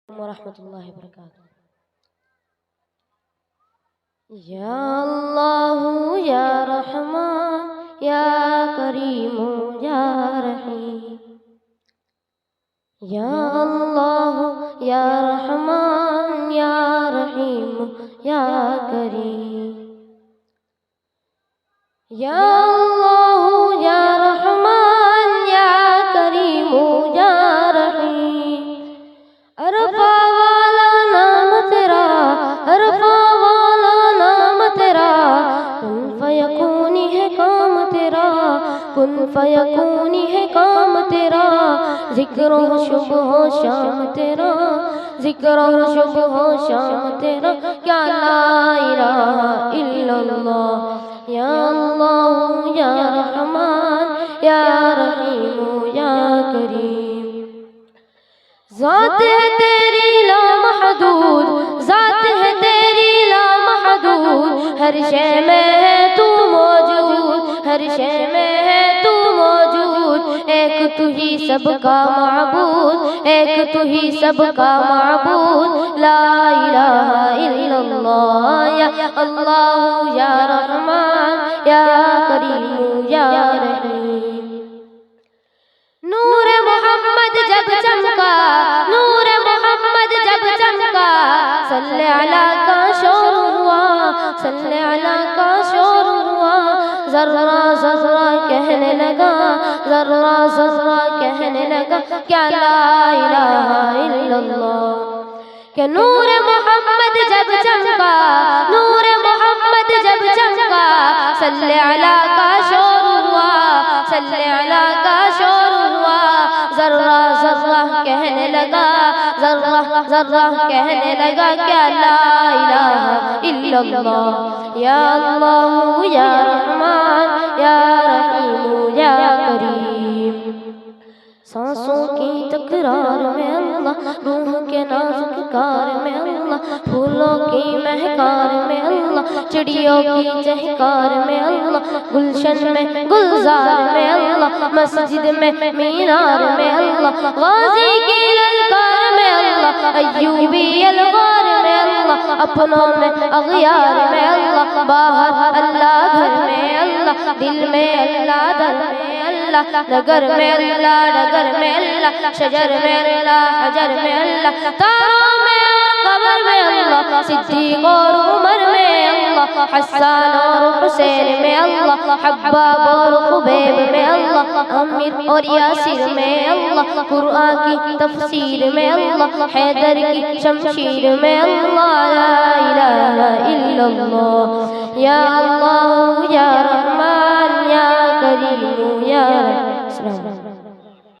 ورحمۃ اللہ وبرکاتہ۔ یا اللہ یا رحمان یا کریم یا رحیم، یا اللہ یا رحمان یا رحیم یا کریم، یا اللہ یا رحمان یا کریم یا رحیم۔ عرفہ والا نام تیرا، عرفہ والا نام تیرا، کن فیکونی ہے کام تیرا، کن فیکونی ہے کام تیرا، ذکر ہو صبح و شام تیرا، ذکر ہو صبح و شام تیرا، کیا لا الہ الا اللہ۔ یا اللہ یا رحمان یا رحیم یا کریم، ذات ہے تیری لامحدود، ذات ہے تیری لامحدود، ہر شے میں ہے تو موجود، ہر شے میں ہے تو موجود، ایک تو ہی سب کا معبود، ایک تو ہی سب کا معبود، لا الہ الا اللہ۔ یا اللہ یا رحمان یا کریم یا رحیم۔ نور محمد جب چمکا، نور محمد جب چمکا، صلی علیہ کا شور ہوا، صلی علیہ کا شور ہوا، ذرہ ذرہ کہنے لگا، ذرہ ذرہ کہنے لگا، کیا لا الہ الا اللہ۔ کہ نور محمد جب چمکا، نور محمد جب چمکا، صلی علیہ کا شور ہوا، صلی علیہ کا شور ہوا، ذرہ ذرہ کہنے لگا، ذرہ ذرہ کہنے لگا، کیا لا الہ الا اللہ۔ یا اللہ یا رحمان یا رحیم یا کریم، سانسوں کی تکرار میں اللہ، روح کے نازک کار میں اللہ، پھولوں کی مہکار میں اللہ، چڑیوں کی چہکار میں اللہ، گلشن میں گلزار میں اللہ، مسجد میں مینار میں اللہ، غازی کی للکار میں اللہ، ایوبی الغار میں اللہ، اپنوں میں اغیار میں اللہ، باہر اللہ گھر میں اللہ، دل میں اللہ در میں اللہ، نگر میں اللہ ڈگر میں اللہ، شجر میں اللہ حجر میں اللہ، تاروں میں اور قمر میں اللہ، صدیق اور عمر میں اللہ، حسان اور حسین میں اللہ، حباب اور خبیب میں اللہ، عامر اور یاسر میں اللہ، قرآن کی تفسیر میں اللہ، حیدر کی شمشیر میں اللہ، لا الہ الا اللہ۔ یا اللہ یا رحمان یا کریم یا رحیم۔